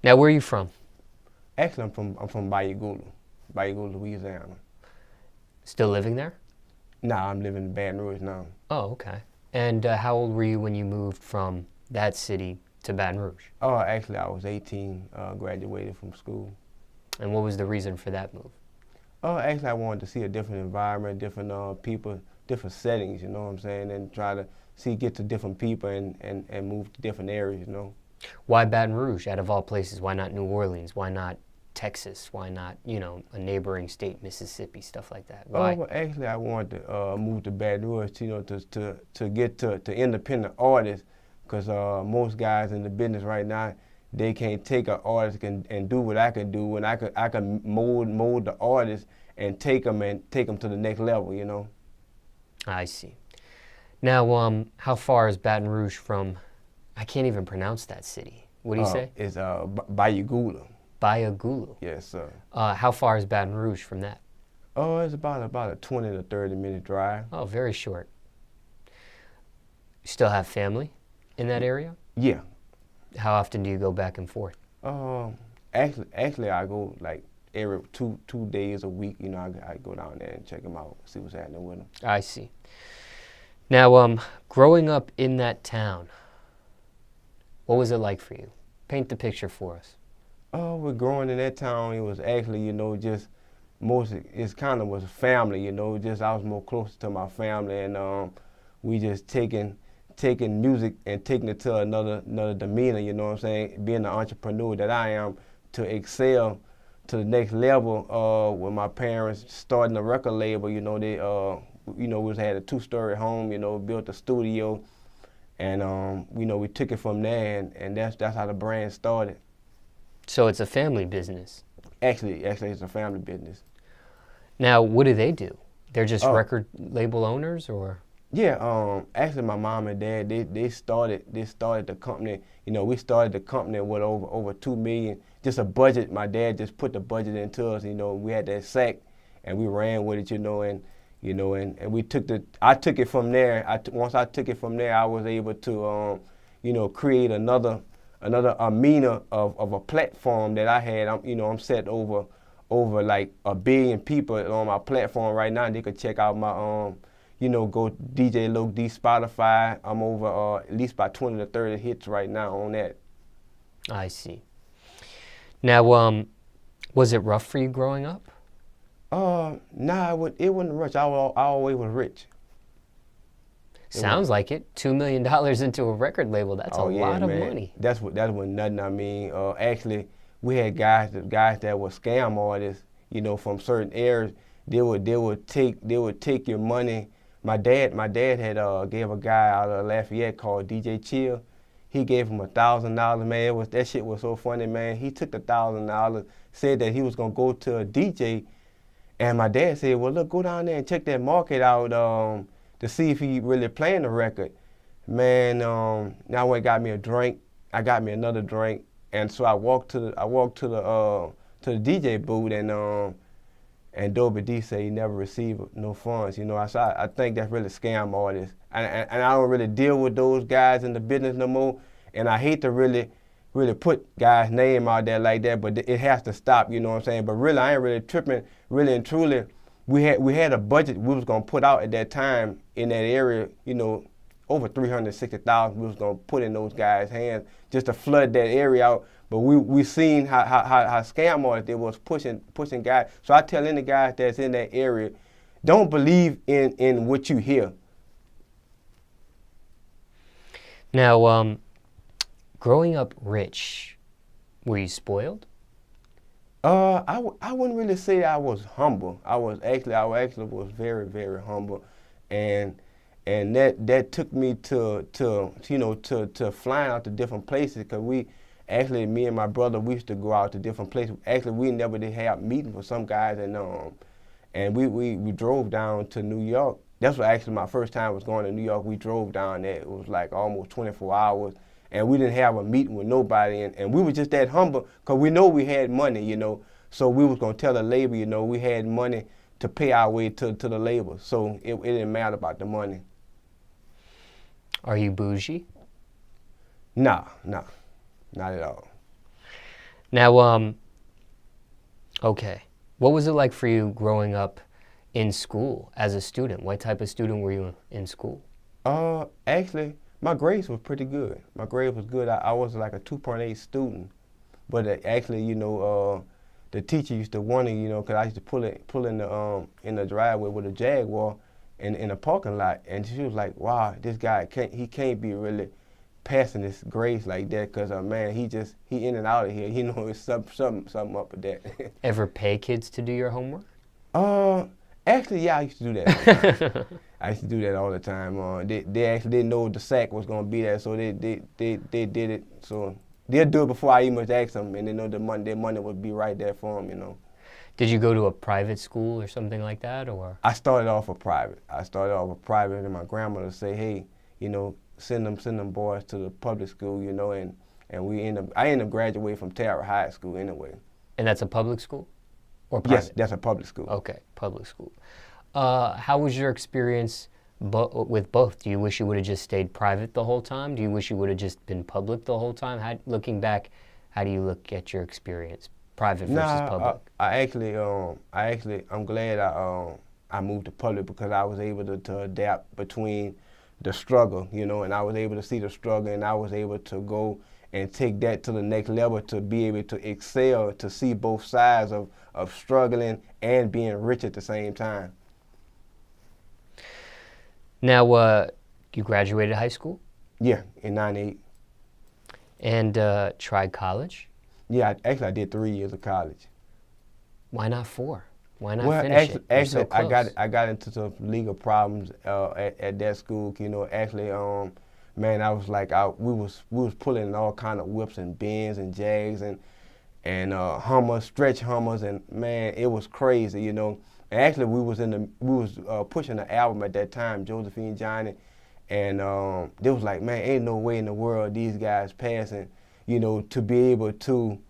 Now, where are you from? Actually, I'm from Bayou, Louisiana. Still living there? Nah, I'm living in Baton Rouge now. Oh, okay. And how old were you when you moved from that city to Baton Rouge? Oh, actually, I was 18, graduated from school. And what was the reason for that move? Oh, actually, I wanted to see a different environment, different people, different settings, you know what I'm saying, and try to get to different people and move to different areas, you know. Why Baton Rouge, out of all places? Why not New Orleans? Why not Texas? Why not, a neighboring state, Mississippi, stuff like that? Oh, Why? well, actually, I wanted to move to Baton Rouge, to get to independent artists, because most guys in the business right now, they can't take an artist and do what I can do, and I can mold the artist and take them to the next level, you know. I see. Now, how far is Baton Rouge from, I can't even pronounce that city. What do you say? It's Bayou. Bayagulu. Yes, sir. How far is Baton Rouge from that? Oh, it's about a 20 to 30-minute drive. Oh, very short. You still have family in that area? Yeah. How often do you go back and forth? Actually, I go like every two days a week. You know, I go down there and check them out, see what's happening with them. I see. Now, growing up in that town, what was it like for you? Paint the picture for us. Oh, we're growing in that town. It was actually, just it's kind of was family, just I was more closer to my family, and we just taking music and taking it to another demeanor, you know what I'm saying? Being the entrepreneur that I am, to excel to the next level. When my parents starting a record label, they we had a 2-story home, built a studio, and we took it from there, and that's how the brand started. So it's a family business. Actually, it's a family business. Now, what do they do? They're just Oh. record label owners, or? Yeah, actually, my mom and dad they started the company. We started the company with over $2 million, just a budget. My dad just put the budget into us. We had that sack, and we ran with it. And we took I took it from there. Once I took it from there, I was able to create another arena of a platform that I had. I'm set over like 1 billion people on my platform right now. They could check out my go DJ Low D Spotify. I'm over at least about 20 to 30 hits right now on that. I see. Now, was it rough for you growing up? Nah, it wasn't rich. I always was rich. Sounds like it. $2 million into a record label. That's a lot of money. That was nothing. I mean, actually, we had guys that were scam artists, from certain areas. They would take your money. My dad had gave a guy out of Lafayette called DJ Chill. He gave him $1,000, man. That shit was so funny, man. He took the $1,000, said that he was gonna go to a DJ, and my dad said, well, look, go down there and check that market out to see if he really playing the record. Man, now I went and got me a drink. I got me another drink, and so I walked to the DJ booth, and Dobie D said he never received no funds. I think that's really scam artists, and I don't really deal with those guys in the business no more. And I hate to really put guys' name out there like that, but it has to stop. You know what I'm saying? But really, I ain't really tripping. Really and truly, we had a budget we was gonna put out at that time in that area. Over 360,000 we was gonna put in those guys' hands just to flood that area out. But we seen how scam artists they was pushing guys. So I tell any guys that's in that area, don't believe in what you hear. Now, growing up rich, were you spoiled? I wouldn't really say I was humble. I actually was very, very humble, and that took me to flying out to different places, because me and my brother, we used to go out to different places. Actually, we never did have meetings with some guys, and we drove down to New York. That's what actually my first time was going to New York. We drove down there. It was like almost 24 hours, and we didn't have a meeting with nobody, and we were just that humble, because we know we had money, so we was gonna tell the label, we had money to pay our way to the label, so it didn't matter about the money. Are you bougie? Nah, not at all. Now, okay, what was it like for you growing up in school as a student? What type of student were you in school? Actually, my grades was pretty good. My grade was good. I was like a 2.8 student, but actually, the teacher used to wonder, because I used to pull in the driveway with a Jaguar in the parking lot, and she was like, "Wow, this guy can't be really passing his grades like that, because man, he in and out of here. It's something up with that." Ever pay kids to do your homework? Uh, Actually, yeah, I used to do that all the time. I used to do that all the time. They actually didn't know the sack was gonna be there, so they did it. So they'll do it before I even ask them, and they know their money would be right there for them. Did you go to a private school or something like that, or? I started off a private. And my grandmother say, hey, send them boys to the public school, and I ended up graduating from Tara High School anyway. And that's a public school? Or private? Yes, that's a public school. Okay, public school. How was your experience with both? Do you wish you would have just stayed private the whole time? Do you wish you would have just been public the whole time? Looking back, how do you look at your experience, private versus public? I'm glad I moved to public, because I was able to adapt between the struggle, and I was able to see the struggle, and I was able to go and take that to the next level, to be able to excel, to see both sides of struggling and being rich at the same time. Now, you graduated high school? Yeah, in '98. And tried college? Yeah, I did 3 years of college. Why not 4? Why not Well, finish it? You're so actually, close. I got into some legal problems at that school. Man, I was like, we was pulling all kind of whips and bins and jags and Hummers, stretch Hummers, and man, it was crazy. And actually, we was pushing the album at that time, Josephine Johnny, and they was like, man, ain't no way in the world these guys passing, to be able to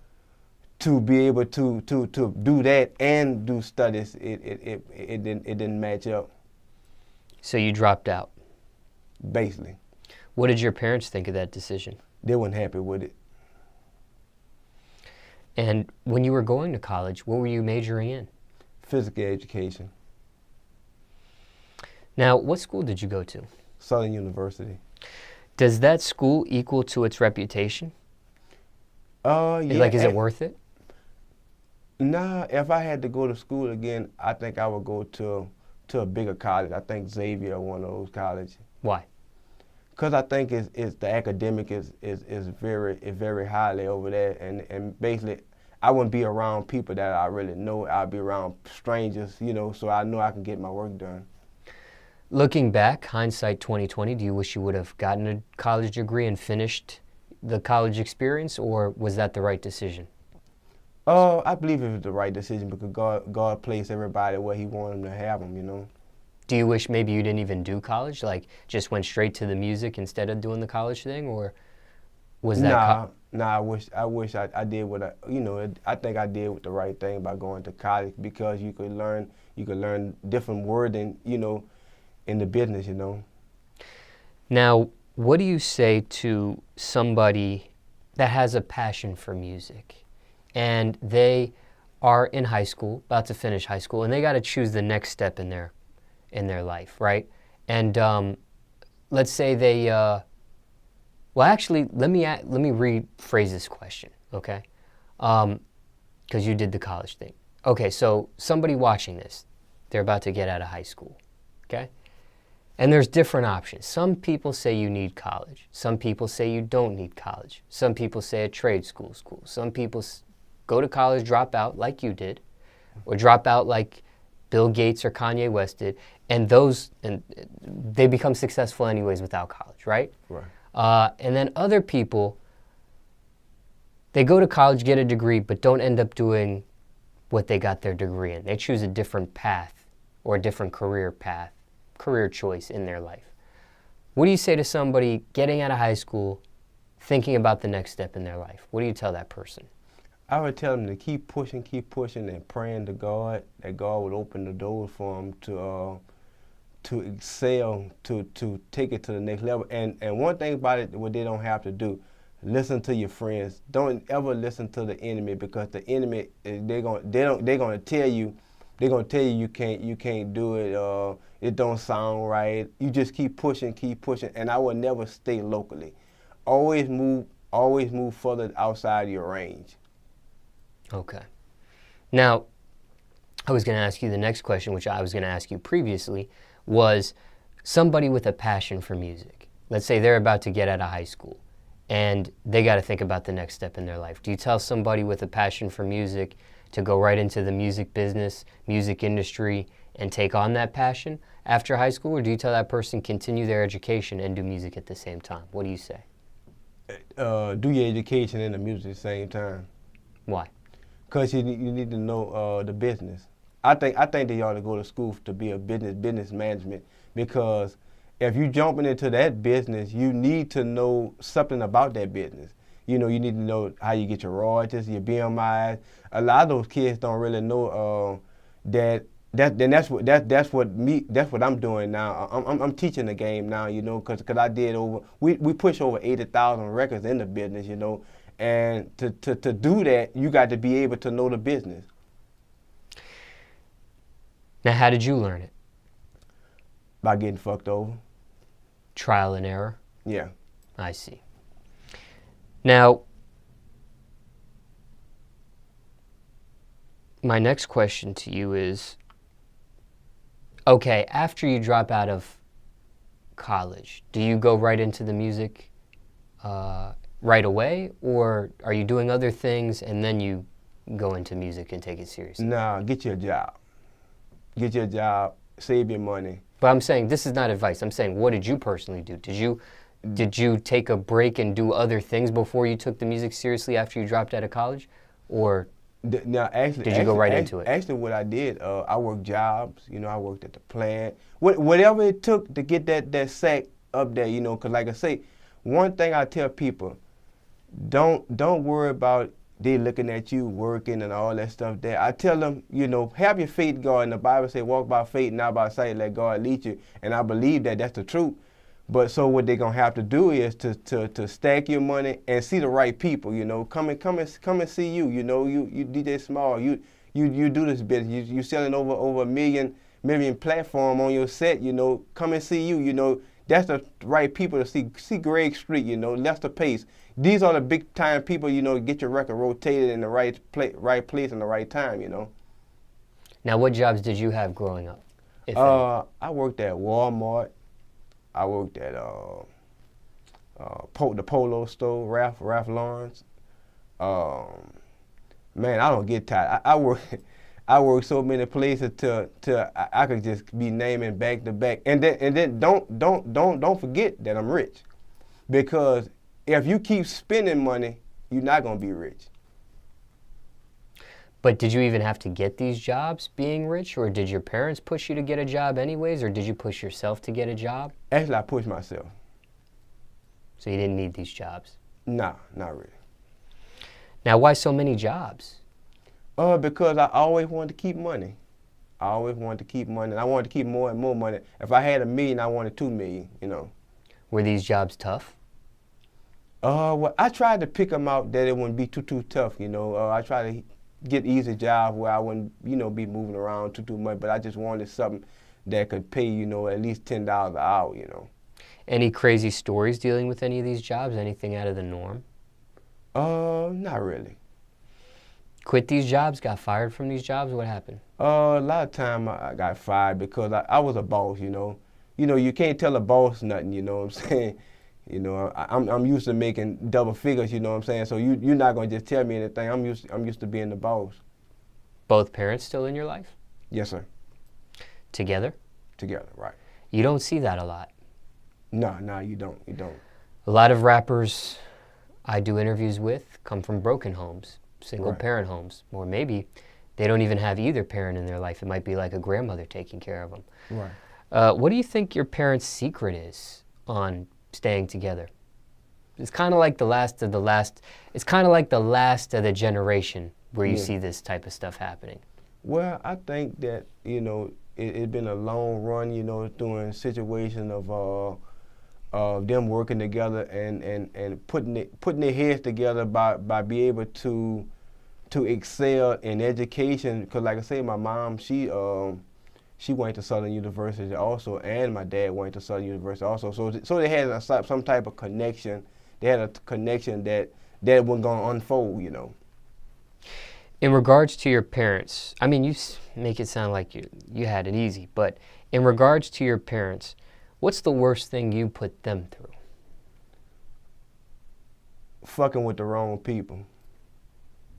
do that and do studies. It didn't match up. So you dropped out. Basically, What did your parents think of that decision? they weren't happy with it. And when you were going to college, what were you majoring in? Physical education, Now, what school did you go to? Southern University. Does that school equal to its reputation? Yeah. Is it worth it? Nah, if I had to go to school again, I think I would go to a bigger college. I think Xavier, one of those colleges. Why? Because I think it's the academic is very highly over there, and basically I wouldn't be around people that I really know. I'd be around strangers, so I know I can get my work done. Looking back, hindsight 2020, do you wish you would have gotten a college degree and finished the college experience, or was that the right decision? I believe it was the right decision, because God placed everybody where He wanted them to have them. Do you wish maybe you didn't even do college, like just went straight to the music instead of doing the college thing, or was that? Nah. I wish I did what I think I did the right thing by going to college, because you could learn different wording, in the business, Now, what do you say to somebody that has a passion for music and they are in high school, about to finish high school, and they got to choose the next step in their life, right? And let's say they, well, actually, let me rephrase this question, okay? Because you did the college thing. Okay, so somebody watching this, they're about to get out of high school, okay? And there's different options. Some people say you need college. Some people say you don't need college. Some people say a trade school. Some people go to college, drop out like you did, or drop out like Bill Gates or Kanye West did, and they become successful anyways without college, right? Right. And then other people, they go to college, get a degree, but don't end up doing what they got their degree in. They choose a different path or a different career choice in their life. What do you say to somebody getting out of high school, thinking about the next step in their life? What do you tell that person? I would tell them to keep pushing, and praying to God that God would open the doors for them to excel, to take it to the next level. And one thing about it, what they don't have to do, listen to your friends. Don't ever listen to the enemy, because the enemy they're gonna tell you you can't do it. It don't sound right. You just keep pushing, and I will never stay locally. Always move further outside your range. Okay. Now, I was going to ask you the next question, which I was going to ask you previously, was somebody with a passion for music. Let's say they're about to get out of high school and they got to think about the next step in their life. Do you tell somebody with a passion for music to go right into the music business, music industry, and take on that passion after high school? Or do you tell that person continue their education and do music at the same time? What do you say? Do your education and the music at the same time. Why? Because you need to know the business. I think they ought to go to school to be a business management, because if you jumping into that business, you need to know something about that business. You know, you need to know how you get your royalties, your BMI. A lot of those kids don't really know that. That's what I'm doing now. I'm teaching the game now, you know, because I did we push over 80,000 records in the business, you know, and to do that, you got to be able to know the business. Now, how did you learn it? By getting fucked over. Trial and error? Yeah. I see. Now, my next question to you is, okay, after you drop out of college, do you go right into the music right away, or are you doing other things and then you go into music and take it seriously? Nah, get you a job. Get you a job, save your money. But I'm saying, this is not advice. I'm saying, what did you personally do? Did you take a break and do other things before you took the music seriously after you dropped out of college? Or did you go right into it? Actually, what I did, I worked jobs. You know, I worked at the plant. Whatever it took to get that sack up there, you know, because like I say, one thing I tell people, don't worry about they looking at you working and all that stuff there. I tell them, you know, have your faith, God. And the Bible says, walk by faith, not by sight, let God lead you. And I believe that that's the truth. But so what they're gonna have to do is to stack your money and see the right people, you know. Come and see you. You know, you DJ Small, you do this business. You selling over a million platform on your set, you know. Come and see you, you know. That's the right people to see. See Greg Street, you know, Lester Pace. These are the big time people, you know, get your record rotated in the right place and the right time, you know. Now, what jobs did you have growing up? I worked at Walmart. I worked at the Polo store, Ralph Lauren's. Man, I don't get tired. I work so many places till I could just be naming back to back. And then don't forget that I'm rich, because if you keep spending money, you're not gonna be rich. But did you even have to get these jobs being rich, or did your parents push you to get a job anyways, or did you push yourself to get a job? Actually, I pushed myself. So you didn't need these jobs? Nah, not really. Now, why so many jobs? Because I always wanted to keep money. I always wanted to keep money, and I wanted to keep more and more money. If I had $1 million, I wanted $2 million, you know. Were these jobs tough? Well, I tried to pick them out that it wouldn't be too tough, you know. I tried to get easy jobs where I wouldn't, you know, be moving around too much, but I just wanted something that could pay, you know, at least $10 an hour, you know. Any crazy stories dealing with any of these jobs? Anything out of the norm? Not really. Quit these jobs? Got fired from these jobs? What happened? A lot of time I got fired because I was a boss, you know. You know, you can't tell a boss nothing, you know what I'm saying? You know, I'm used to making double figures, you know what I'm saying? So you're not gonna just tell me anything. I'm used to being the boss. Both parents still in your life? Yes, sir. Together? Together, right. You don't see that a lot. No, you don't. A lot of rappers I do interviews with come from broken homes, single parent homes, or maybe they don't even have either parent in their life. It might be like a grandmother taking care of them. Right. What do you think your parents' secret is on staying together? It's kind of like the last of the last. It's kind of like the last of the generation where you see this type of stuff happening. Well, I think that, you know, it's been a long run, you know, through a situation them working together and putting their heads together by being able to excel in education. Because like I say, my mom, she went to Southern University also, and my dad went to Southern University also. So they had some type of connection. They had a connection that wasn't going to unfold, you know. In regards to your parents, I mean, you make it sound like you had it easy, but in regards to your parents, what's the worst thing you put them through? Fucking with the wrong people.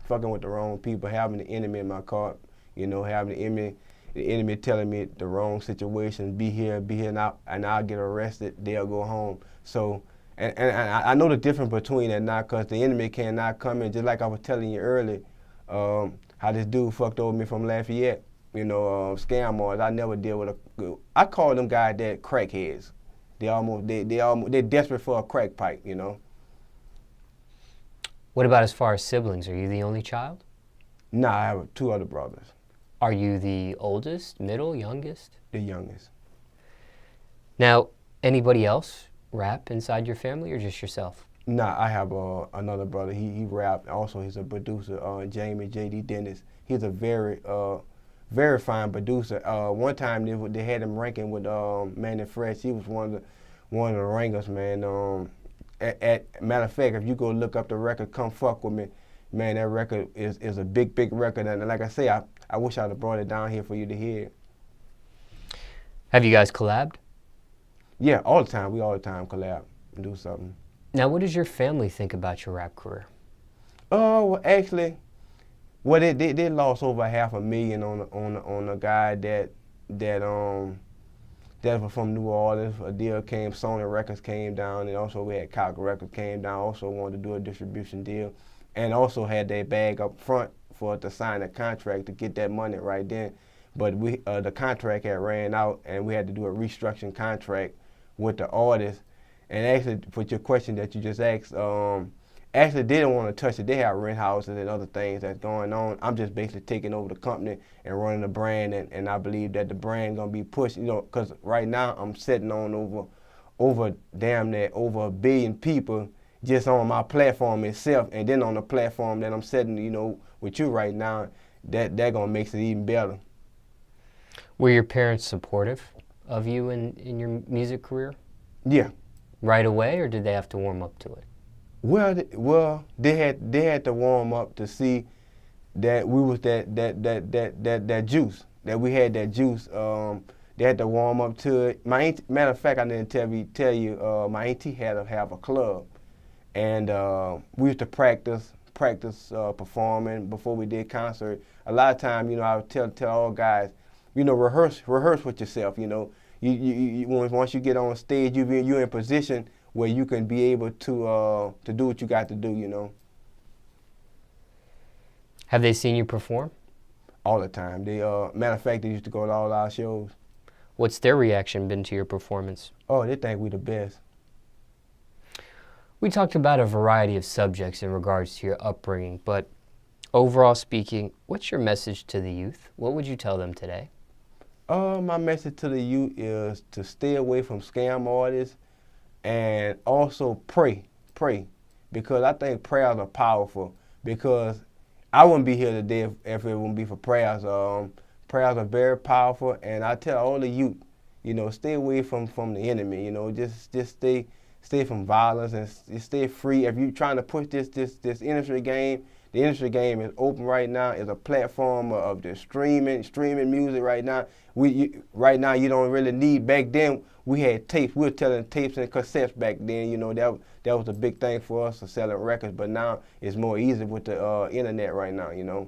Fucking with the wrong people, having the enemy in my car, you know, having the enemy telling me the wrong situation, be here, and I'll get arrested, they'll go home. So, and I know the difference between that now, because the enemy cannot come in, just like I was telling you earlier, how this dude fucked over me from Lafayette, you know, scam artists. I never deal with I call them guys that crackheads. They're desperate for a crack pipe, you know. What about as far as siblings? Are you the only child? Nah, I have 2 other brothers. Are you the oldest, middle, youngest? The youngest. Now, anybody else rap inside your family or just yourself? Nah, I have another brother. He rapped. Also, he's a producer, Jamie J.D. Dennis. He's a very fine producer. One time they had him ranking with Manny Fresh. He was one of the rankers, man. Matter of fact, if you go look up the record, Come Fuck With Me, man, that record is a big record. And like I say, I wish I'd have brought it down here for you to hear. Have you guys collabed? Yeah, all the time. We all the time collab and do something. Now, what does your family think about your rap career? Oh, well, actually, well, they lost over $500,000 on a guy that was from New Orleans. A deal came, Sony Records came down, and also we had Cock Records came down. Also wanted to do a distribution deal, and also had their bag up front for to sign a contract to get that money right then. But the contract had ran out, and we had to do a restructuring contract with the artist. And actually, for your question that you just asked, actually they didn't want to touch it. They have rent houses and other things that's going on. I'm just basically taking over the company and running the brand, and I believe that the brand gonna be pushed, you know, because right now I'm sitting on over damn near over 1 billion people just on my platform itself, and then on the platform that I'm setting, you know, with you right now, that gonna makes it even better. Were your parents supportive of you in your music career? Yeah. Right away, or did they have to warm up to it? Well, they had to warm up to see that we was that juice, that we had that juice. They had to warm up to it. Matter of fact, I didn't tell you. My auntie had to have a club, and we used to practice performing before we did concert. A lot of time, you know, I would tell all guys, you know, rehearse with yourself. You know, once you get on stage, you're in position where you can be able to do what you got to do, you know. Have they seen you perform? All the time. They matter of fact, they used to go to all our shows. What's their reaction been to your performance? Oh, they think we the best. We talked about a variety of subjects in regards to your upbringing, but overall speaking, what's your message to the youth? What would you tell them today? My message to the youth is to stay away from scam artists, and also pray, because I think prayers are powerful. Because I wouldn't be here today if it wouldn't be for prayers. Prayers are very powerful, and I tell all the youth, you know, stay away from the enemy. You know, just stay from violence and stay free. If you're trying to push this industry game, the industry game is open right now. It's a platform of the streaming music right now. Right now you don't really need. Back then we had tapes. We were telling tapes and cassettes back then. You know, that was a big thing for us, for selling records. But now it's more easy with the internet right now. You know.